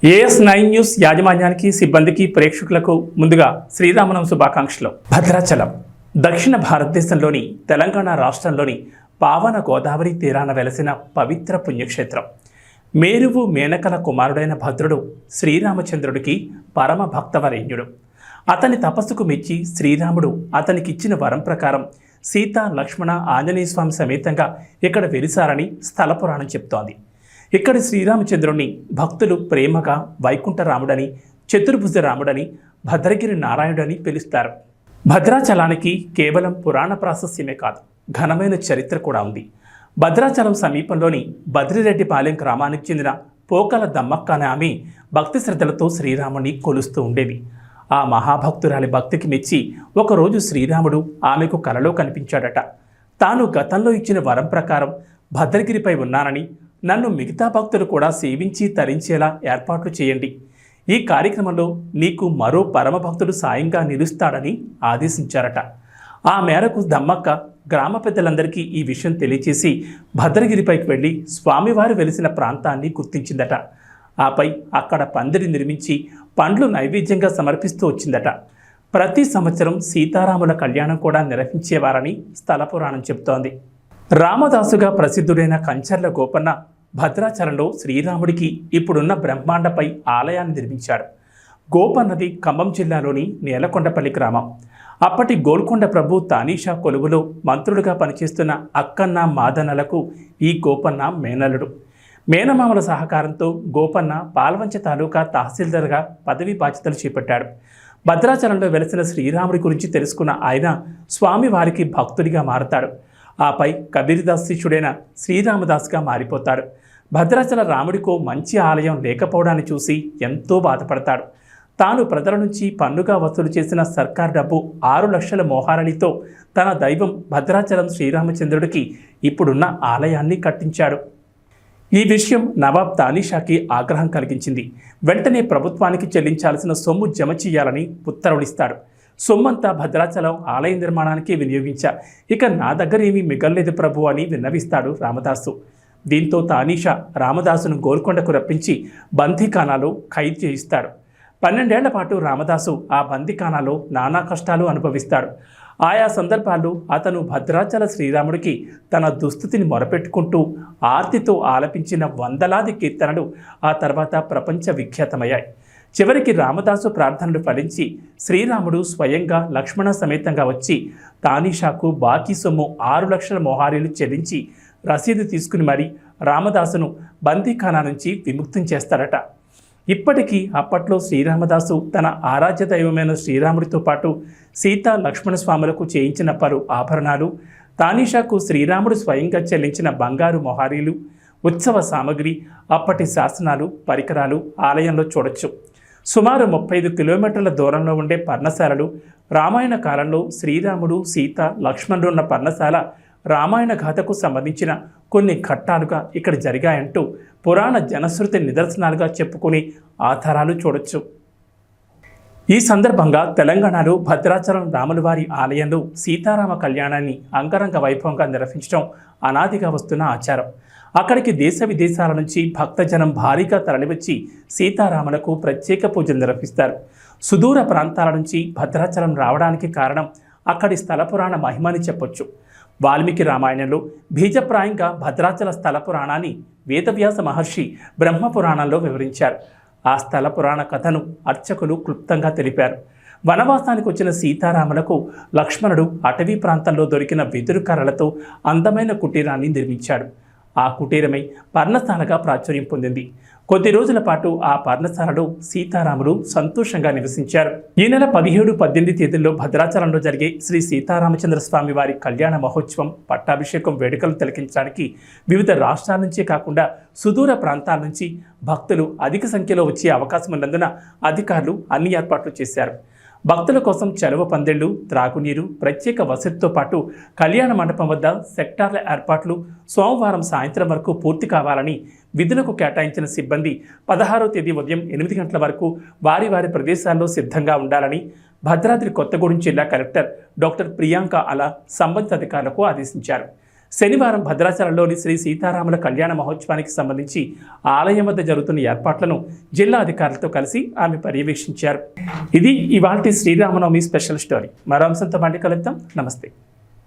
AS9 news యాజమాన్యానికి సిబ్బందికి ప్రేక్షకులకు ముందుగా శ్రీరామనవమి శుభాకాంక్షలు. భద్రాచలం దక్షిణ భారతదేశంలోని తెలంగాణ రాష్ట్రంలోని పావన గోదావరి తీరాన వెలసిన పవిత్ర పుణ్యక్షేత్రం. మేరువు మేనకల కుమారుడైన భద్రుడు శ్రీరామచంద్రుడికి పరమ భక్తవరేణ్యుడు. అతని తపస్సుకు మెచ్చి శ్రీరాముడు అతనికిచ్చిన వరం ప్రకారం సీత లక్ష్మణ ఆంజనేయ స్వామి సమేతంగా ఇక్కడ వెలిసారని స్థల పురాణం చెప్తోంది. ఇక్కడి శ్రీరామచంద్రుణ్ణి భక్తులు ప్రేమగా వైకుంఠరాముడని, చతుర్భుజ రాముడని, భద్రగిరి నారాయణుడని పిలుస్తారు. భద్రాచలానికి కేవలం పురాణ ప్రాశస్యమే కాదు, ఘనమైన చరిత్ర కూడా ఉంది. భద్రాచలం సమీపంలోని బద్రిరెడ్డిపాలెం గ్రామానికి చెందిన పోకల దమ్మక్క అనే ఆమె భక్తి శ్రద్ధలతో శ్రీరాముని కొలుస్తూ ఉండేది. ఆ మహాభక్తురాలి భక్తికి మెచ్చి ఒకరోజు శ్రీరాముడు ఆమెకు కలలో కనిపించాడట. తాను గతంలో ఇచ్చిన వరం ప్రకారం భద్రగిరిపై ఉన్నానని, నన్ను మిగతా భక్తులు కూడా సేవించి తరించేలా ఏర్పాట్లు చేయండి. ఈ కార్యక్రమంలో నీకు మరో పరమభక్తుడు సాయంగా నిలుస్తాడని ఆదేశించారట. ఆ మేరకు దమ్మక్క గ్రామ పెద్దలందరికీ ఈ విషయం తెలియచేసి భద్రగిరిపైకి వెళ్ళి స్వామివారు వెలిసిన ప్రాంతాన్ని గుర్తించిందట. ఆపై అక్కడ పందిరి నిర్మించి పండ్లు నైవేద్యంగా సమర్పిస్తూ వచ్చిందట. ప్రతి సంవత్సరం సీతారాముల కళ్యాణం కూడా నిర్వహించేవారని స్థల పురాణం చెబుతోంది. రామదాసుగా ప్రసిద్ధుడైన కంచర్ల గోపన్న భద్రాచలంలో శ్రీరాముడికి ఇప్పుడున్న బ్రహ్మాండపై ఆలయాన్ని నిర్మించాడు. గోపన్నది ఖమ్మం జిల్లాలోని నేలకొండపల్లి గ్రామం. అప్పటి గోల్కొండ ప్రభు తానీషా కొలువులో మంత్రులుగా పనిచేస్తున్న అక్కన్న మాదనలకు ఈ గోపన్న మేనల్లుడు. మేనమామల సహకారంతో గోపన్న పాల్వంచ తాలూకా తహసీల్దార్గా పదవి బాధ్యతలు చేపట్టాడు. భద్రాచలంలో వెలసిన శ్రీరాముడి గురించి తెలుసుకున్న ఆయన స్వామివారికి భక్తుడిగా మారతాడు. ఆపై కబీర్దాస్ శిష్యుడైన శ్రీరామదాస్గా మారిపోతాడు. భద్రాచల రాముడికో మంచి ఆలయం లేకపోవడాన్ని చూసి ఎంతో బాధపడతాడు. తాను ప్రజల నుంచి పన్నుగా వసూలు చేసిన సర్కార్ డబ్బు 6 లక్షల మోహారణితో తన దైవం భద్రాచలం శ్రీరామచంద్రుడికి ఇప్పుడున్న ఆలయాన్ని కట్టించాడు. ఈ విషయం నవాబ్ తానీషాకి ఆగ్రహం కలిగించింది. వెంటనే ప్రభుత్వానికి చెల్లించాల్సిన సొమ్ము జమ చేయాలని ఉత్తర్వులిస్తాడు. సొమ్మంతా భద్రాచలం ఆలయ నిర్మాణానికి వినియోగించా, ఇక నా దగ్గర ఏమీ మిగల్లేదు ప్రభు అని విన్నవిస్తాడు రామదాసు. దీంతో తానీషా రామదాసును గోల్కొండకు రప్పించి బందీఖానాలో ఖైదు చేయిస్తాడు. 12 ఏళ్ల పాటు రామదాసు ఆ బందీఖానాలో నానా కష్టాలు అనుభవిస్తాడు. ఆయా సందర్భాల్లో అతను భద్రాచల శ్రీరాముడికి తన దుస్థితిని మొరపెట్టుకుంటూ ఆర్తితో ఆలపించిన వందలాది కీర్తనలు ఆ తర్వాత ప్రపంచ విఖ్యాతమయ్యాయి. చివరికి రామదాసు ప్రార్థనలు ఫలించి శ్రీరాముడు స్వయంగా లక్ష్మణ సమేతంగా వచ్చి తానీషాకు బాకీ సొమ్ము 6 లక్షల మోహారీలు చెల్లించి రసీదు తీసుకుని మరీ రామదాసును బందీఖానా నుంచి విముక్తం చేస్తాడట. ఇప్పటికీ అప్పట్లో శ్రీరామదాసు తన ఆరాధ్య దైవమైన శ్రీరాముడితో పాటు సీతా లక్ష్మణ స్వాములకు చేయించిన పలు ఆభరణాలు, తానీషాకు శ్రీరాముడు స్వయంగా చెల్లించిన బంగారు మొహారీలు, ఉత్సవ సామగ్రి, అప్పటి శాసనాలు, పరికరాలు ఆలయంలో చూడొచ్చు. సుమారు 35 కిలోమీటర్ల దూరంలో ఉండే పర్ణశాలలు, రామాయణ కాలంలో శ్రీరాముడు సీత లక్ష్మణుడు ఉన్న పర్ణశాల రామాయణ గాథకు సంబంధించిన కొన్ని ఘట్టాలుగా ఇక్కడ జరిగాయంటూ పురాణ జనశ్రుతి నిదర్శనాలుగా చెప్పుకునే ఆధారాలు చూడొచ్చు. ఈ సందర్భంగా తెలంగాణలో భద్రాచలం రాములవారి ఆలయంలో సీతారామ కళ్యాణాన్ని అంగరంగ వైభవంగా నిర్వహించడం అనాదిగా వస్తున్న ఆచారం. అక్కడికి దేశ విదేశాల నుంచి భక్తజనం భారీగా తరలివచ్చి సీతారాములకు ప్రత్యేక పూజలు నిర్వహిస్తారు. సుదూర ప్రాంతాల నుంచి భద్రాచలం రావడానికి కారణం అక్కడి స్థల పురాణ మహిమని చెప్పొచ్చు. వాల్మీకి రామాయణంలో బీజప్రాయంగా భద్రాచల స్థల పురాణాన్ని వేదవ్యాస మహర్షి బ్రహ్మపురాణంలో వివరించారు. ఆ స్థల పురాణ కథను అర్చకులు క్లుప్తంగా తెలిపారు. వనవాసానికి వచ్చిన సీతారాములకు లక్ష్మణుడు అటవీ ప్రాంతంలో దొరికిన వెదురు కర్రలతో అందమైన కుటీరాన్ని నిర్మించాడు. ఆ కుటీరమై పర్ణశాలగా ప్రాచుర్యం పొందింది. కొద్ది రోజుల పాటు ఆ పర్ణశాలలో సీతారాములు సంతోషంగా నివసించారు. ఈ నెల 17, 18 తేదీల్లో భద్రాచలంలో జరిగే శ్రీ సీతారామచంద్ర స్వామి వారి కళ్యాణ మహోత్సవం, పట్టాభిషేకం వేడుకలు తిలకించడానికి వివిధ రాష్ట్రాల నుంచే కాకుండా సుదూర ప్రాంతాల నుంచి భక్తులు అధిక సంఖ్యలో వచ్చే అవకాశం ఉన్నందున అధికారులు అన్ని ఏర్పాట్లు చేశారు. భక్తుల కోసం చలువ పందిళ్లు, త్రాగునీరు, ప్రత్యేక వసతితో పాటు కళ్యాణ మండపం వద్ద సెక్టార్ల ఏర్పాట్లు సోమవారం సాయంత్రం వరకు పూర్తి కావాలని విధులకు కేటాయించిన సిబ్బంది 16వ తేదీ ఉదయం 8 గంటల వరకు వారి వారి ప్రదేశాల్లో సిద్ధంగా ఉండాలని భద్రాద్రి కొత్తగూడెం జిల్లా కలెక్టర్ డాక్టర్ ప్రియాంక అలా సంబంధిత అధికారులకు ఆదేశించారు. శనివారం భద్రాచలంలోని శ్రీ సీతారాముల కళ్యాణ మహోత్సవానికి సంబంధించి ఆలయం వద్ద జరుగుతున్న ఏర్పాట్లను జిల్లా అధికారులతో కలిసి ఆమె పర్యవేక్షించారు. ఇది ఇవాల్టి శ్రీరామనవమి స్పెషల్ స్టోరీ. మరో అంశంతో మళ్ళీ కలుద్దాం. నమస్తే.